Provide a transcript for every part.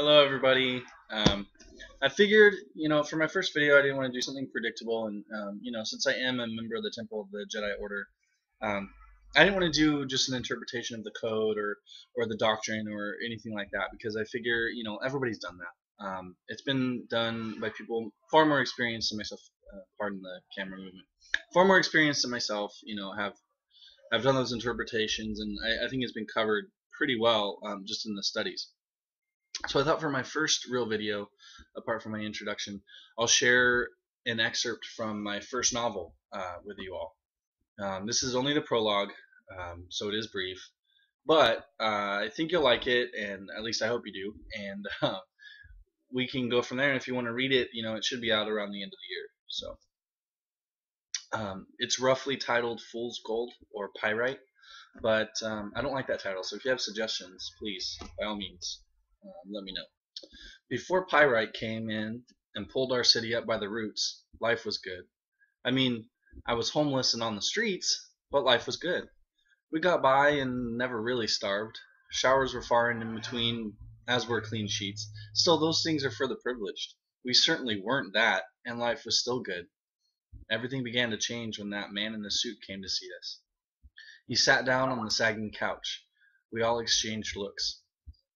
Hello, everybody. I figured, for my first video, I didn't want to do something predictable, and since I am a member of the Temple of the Jedi Order, um, I didn't want to do just an interpretation of the code or the doctrine or anything like that because I figure, everybody's done that. It's been done by people far more experienced than myself. Pardon the camera movement. Far more experienced than myself, have done those interpretations, and I think it's been covered pretty well just in the studies. So I thought for my first real video, apart from my introduction, I'll share an excerpt from my first novel with you all. This is only the prologue, so it is brief, but I think you'll like it, and at least I hope you do. And we can go from there. And if you want to read it, it should be out around the end of the year. So it's roughly titled Fool's Gold or Pyrite, but I don't like that title. So if you have suggestions, please, by all means, let me know. Before Pyrite came in and pulled our city up by the roots, life was good. I mean, I was homeless and on the streets, but life was good. We got by and never really starved. Showers were far and in between, as were clean sheets. Still, those things are for the privileged. We certainly weren't that, and life was still good. Everything began to change when that man in the suit came to see us. He sat down on the sagging couch. We all exchanged looks.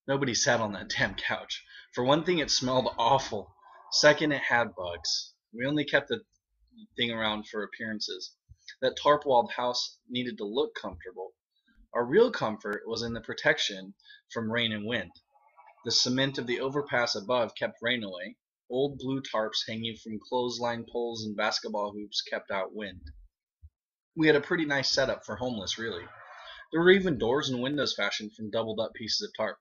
Nobody sat on that damn couch. For one thing, it smelled awful. Second, it had bugs. We only kept the thing around for appearances. That tarp-walled house needed to look comfortable. Our real comfort was in the protection from rain and wind. The cement of the overpass above kept rain away. Old blue tarps hanging from clothesline poles and basketball hoops kept out wind. We had a pretty nice setup for homeless, really. There were even doors and windows fashioned from doubled-up pieces of tarp.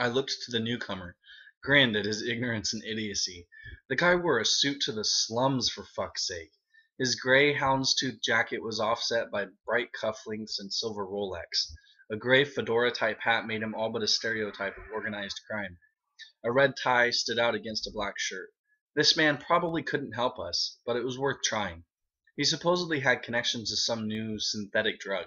I looked to the newcomer, grinned at his ignorance and idiocy. The guy wore a suit to the slums, for fuck's sake. His gray houndstooth jacket was offset by bright cufflinks and silver Rolex. A gray fedora-type hat made him all but a stereotype of organized crime. A red tie stood out against a black shirt. This man probably couldn't help us, but it was worth trying. He supposedly had connections to some new synthetic drug.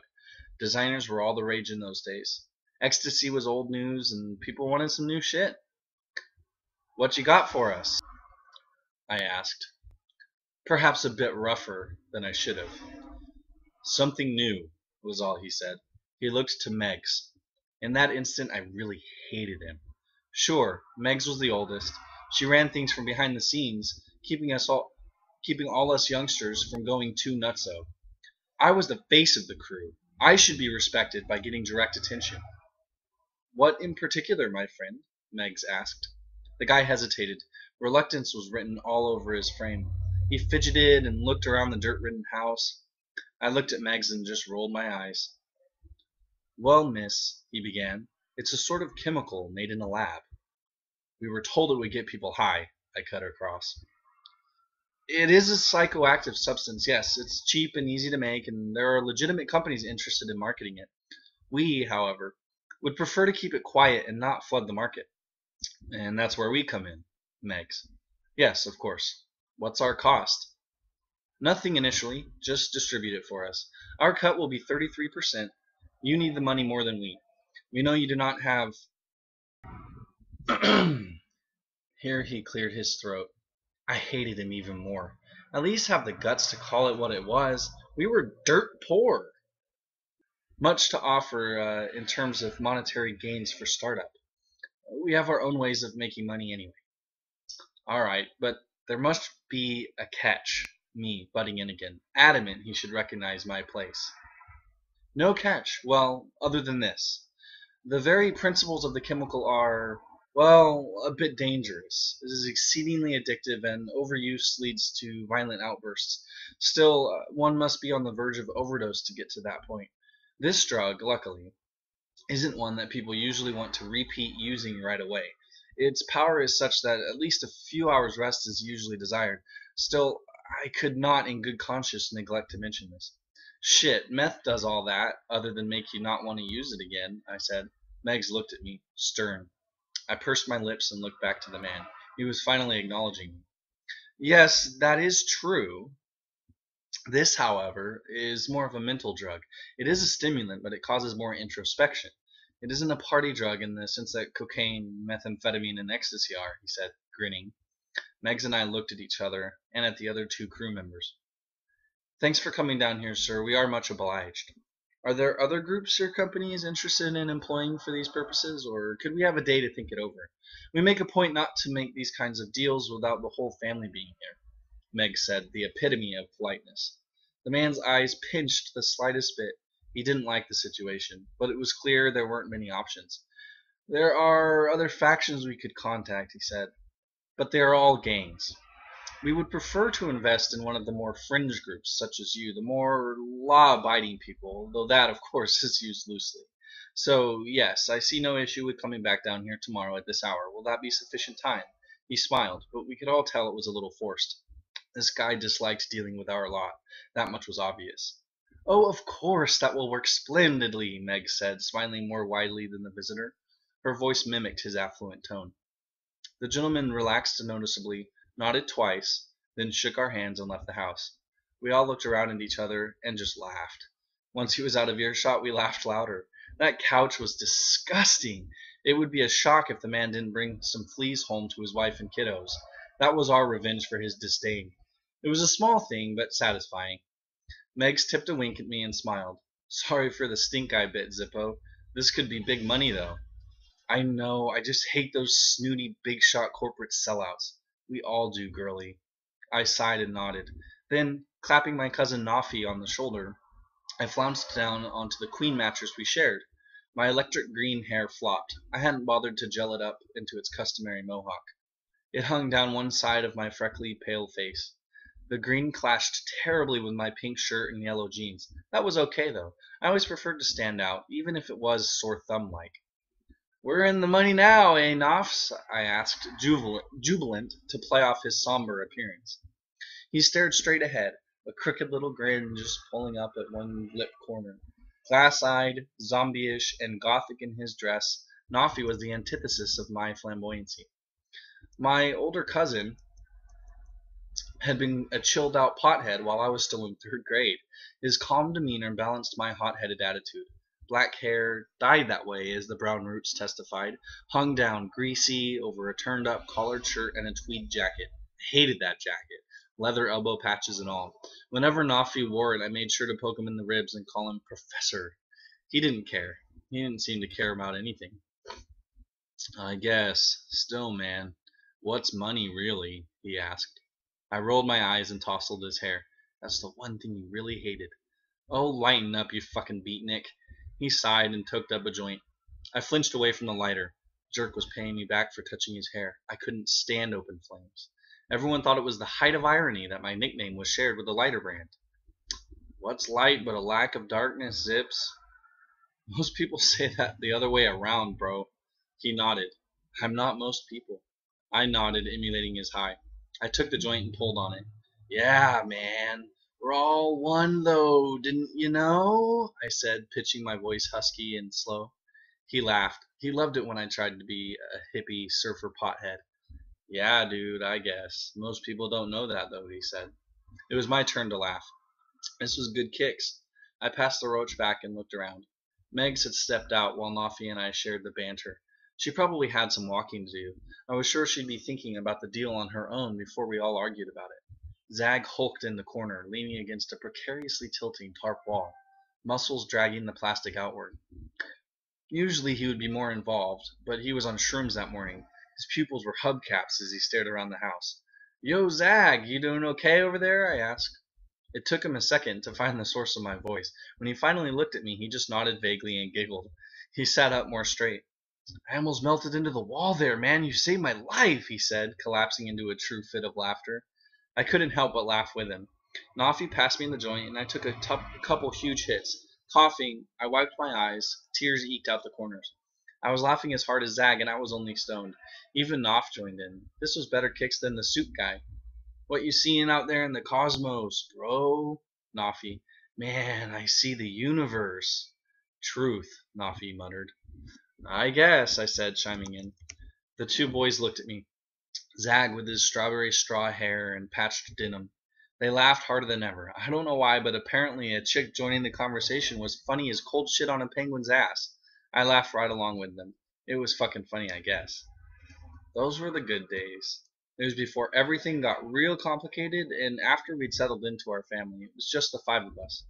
Designers were all the rage in those days. Ecstasy was old news, and people wanted some new shit. "What you got for us?" I asked, perhaps a bit rougher than I should have. "Something new," was all he said. He looked to Meggs. In that instant I really hated him. Sure, Meggs was the oldest. She ran things from behind the scenes, keeping all us youngsters from going too nutso. I was the face of the crew. I should be respected by getting direct attention. "What in particular, my friend?" Meggs asked. The guy hesitated. Reluctance was written all over his frame. He fidgeted and looked around the dirt-ridden house. I looked at Meggs and just rolled my eyes. "Well, miss," he began, "it's a sort of chemical made in a lab." "We were told it would get people high," I cut across. "It is a psychoactive substance, yes. It's cheap and easy to make, and there are legitimate companies interested in marketing it. We, however, would prefer to keep it quiet and not flood the market." "And that's where we come in." Meggs. "Yes, of course. What's our cost?" "Nothing initially. Just distribute it for us. Our cut will be 33%. You need the money more than we. We know you do not have—" Here he cleared his throat. I hated him even more. At least have the guts to call it what it was. We were dirt poor. Much to offer in terms of monetary gains for startup. We have our own ways of making money anyway. All right, but there must be a catch. Me butting in again, adamant he should recognize my place. "No catch. Well, other than this. The very principles of the chemical are, well, a bit dangerous. It is exceedingly addictive, and overuse leads to violent outbursts. Still, one must be on the verge of overdose to get to that point. This drug, luckily, isn't one that people usually want to repeat using right away. Its power is such that at least a few hours rest is usually desired. Still, I could not in good conscience neglect to mention this." "Shit, meth does all that, other than make you not want to use it again," I said. Meggs looked at me, stern. I pursed my lips and looked back to the man. He was finally acknowledging me. "Yes, that is true. This, however, is more of a mental drug. It is a stimulant, but it causes more introspection. It isn't a party drug in the sense that cocaine, methamphetamine, and ecstasy are, he said, grinning. Meggs and I looked at each other and at the other two crew members. Thanks for coming down here, sir. We are much obliged. Are there other groups your company is interested in employing for these purposes, or could we have a day to think it over? We make a point not to make these kinds of deals without the whole family being here, Meg said, the epitome of politeness. The man's eyes pinched the slightest bit. He didn't like the situation, but it was clear there weren't many options. There are other factions we could contact, he said, but they are all gangs. We would prefer to invest in one of the more fringe groups, such as you, the more law-abiding people, though that, of course, is used loosely. So, yes, I see no issue with coming back down here tomorrow at this hour. Will that be sufficient time? He smiled, but we could all tell it was a little forced. This guy dislikes dealing with our lot. That much was obvious. Oh, of course, that will work splendidly, Meg said, smiling more widely than the visitor. Her voice mimicked his affluent tone. The gentleman relaxed noticeably, nodded twice, then shook our hands and left the house. We all looked around at each other and just laughed. Once he was out of earshot, we laughed louder. That couch was disgusting. It would be a shock if the man didn't bring some fleas home to his wife and kiddos. That was our revenge for his disdain. It was a small thing, but satisfying. Meggs tipped a wink at me and smiled. Sorry for the stink eye bit, Zippo. This could be big money, though. I know, I just hate those snooty, big-shot corporate sellouts. We all do, girlie. I sighed and nodded. Then, clapping my cousin Nafi on the shoulder, I flounced down onto the queen mattress we shared. My electric green hair flopped. I hadn't bothered to gel it up into its customary mohawk. It hung down one side of my freckly, pale face. The green clashed terribly with my pink shirt and yellow jeans. That was okay, though. I always preferred to stand out, even if it was sore thumb-like. We're in the money now, eh, Nofs? I asked, jubilant to play off his somber appearance. He stared straight ahead, a crooked little grin just pulling up at one lip corner. Glass-eyed, zombie-ish, and gothic in his dress, Nafi was the antithesis of my flamboyancy. My older cousin had been a chilled-out pothead while I was still in third grade. His calm demeanor balanced my hot-headed attitude. Black hair, dyed that way as the brown roots testified, hung down greasy over a turned-up collared shirt and a tweed jacket. I hated that jacket, leather elbow patches and all. Whenever Nafi wore it, I made sure to poke him in the ribs and call him Professor. He didn't care. He didn't seem to care about anything. I guess. Still, man, what's money really? He asked. I rolled my eyes and tousled his hair. That's the one thing he really hated. Oh, lighten up, you fucking beatnik. He sighed and toked up a joint. I flinched away from the lighter. Jerk was paying me back for touching his hair. I couldn't stand open flames. Everyone thought it was the height of irony that my nickname was shared with the lighter brand. What's light but a lack of darkness, Zips? Most people say that the other way around, bro. He nodded. I'm not most people. I nodded, emulating his high. I took the joint and pulled on it. Yeah, man. We're all one, though, didn't you know? I said, pitching my voice husky and slow. He laughed. He loved it when I tried to be a hippie surfer pothead. Yeah, dude, I guess. Most people don't know that, though, he said. It was my turn to laugh. This was good kicks. I passed the roach back and looked around. Meggs had stepped out while Nafi and I shared the banter. She probably had some walking to do. I was sure she'd be thinking about the deal on her own before we all argued about it. Zag hulked in the corner, leaning against a precariously tilting tarp wall, muscles dragging the plastic outward. Usually he would be more involved, but he was on shrooms that morning. His pupils were hubcaps as he stared around the house. Yo, Zag, you doing okay over there? I asked. It took him a second to find the source of my voice. When he finally looked at me, he just nodded vaguely and giggled. He sat up more straight. I almost melted into the wall there, man. You saved my life, he said, collapsing into a true fit of laughter. I couldn't help but laugh with him. Nafi passed me the joint, and I took a couple huge hits. Coughing, I wiped my eyes. Tears eked out the corners. I was laughing as hard as Zag, and I was only stoned. Even Naf joined in. This was better kicks than the soup guy. What you seeing out there in the cosmos, bro? Nafi. Man, I see the universe. Truth, Nafi muttered. I guess, I said, chiming in. The two boys looked at me. Zag with his strawberry straw hair and patched denim. They laughed harder than ever. I don't know why, but apparently a chick joining the conversation was funny as cold shit on a penguin's ass. I laughed right along with them. It was fucking funny, I guess. Those were the good days. It was before everything got real complicated and after we'd settled into our family. It was just the five of us.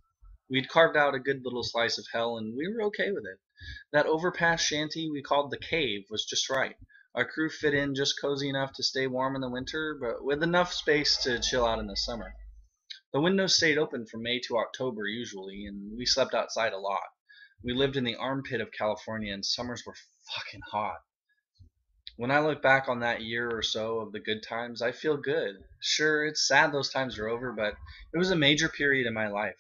We'd carved out a good little slice of hell and we were okay with it. That overpass shanty we called the cave was just right. Our crew fit in just cozy enough to stay warm in the winter, but with enough space to chill out in the summer. The windows stayed open from May to October usually, and we slept outside a lot. We lived in the armpit of California and summers were fucking hot. When I look back on that year or so of the good times, I feel good. Sure, it's sad those times are over, but it was a major period in my life.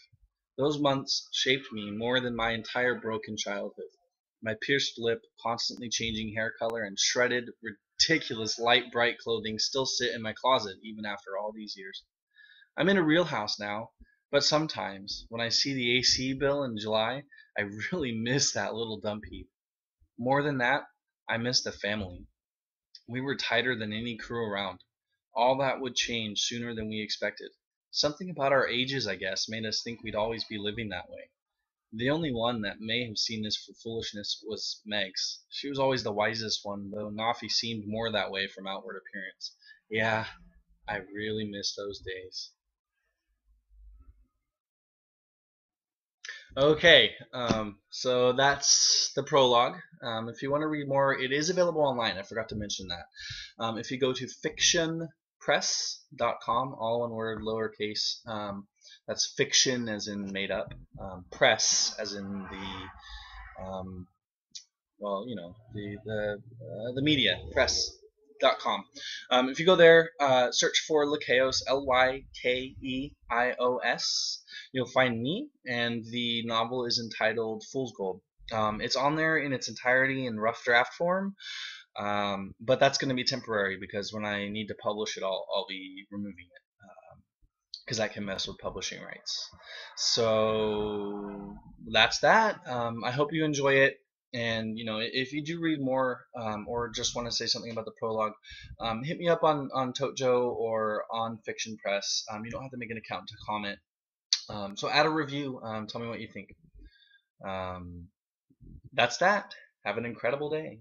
Those months shaped me more than my entire broken childhood. My pierced lip, constantly changing hair color, and shredded, ridiculous light bright clothing still sit in my closet even after all these years. I'm in a real house now, but sometimes when I see the AC bill in July, I really miss that little dump heap. More than that, I miss the family. We were tighter than any crew around. All that would change sooner than we expected. Something about our ages, I guess, made us think we'd always be living that way. The only one that may have seen this for foolishness was Meg's. She was always the wisest one, though Nafi seemed more that way from outward appearance. Yeah, I really miss those days. Okay, so that's the prologue. If you want to read more, it is available online. I forgot to mention that. If you go to fictionpress.com, all one word, lowercase, that's fiction as in made up, press as in the well, you know, the media, press.com. If you go there, search for Lykeos, Lykeios, you'll find me, and the novel is entitled Fool's Gold. It's on there in its entirety in rough draft form, but that's going to be temporary because when I need to publish it, I'll be removing it because that can mess with publishing rights. So that's that. I hope you enjoy it. And you know, if you do read more or just want to say something about the prologue, hit me up on Tojo or on Fiction Press. You don't have to make an account to comment. So add a review. Tell me what you think. Um, that's that. Have an incredible day.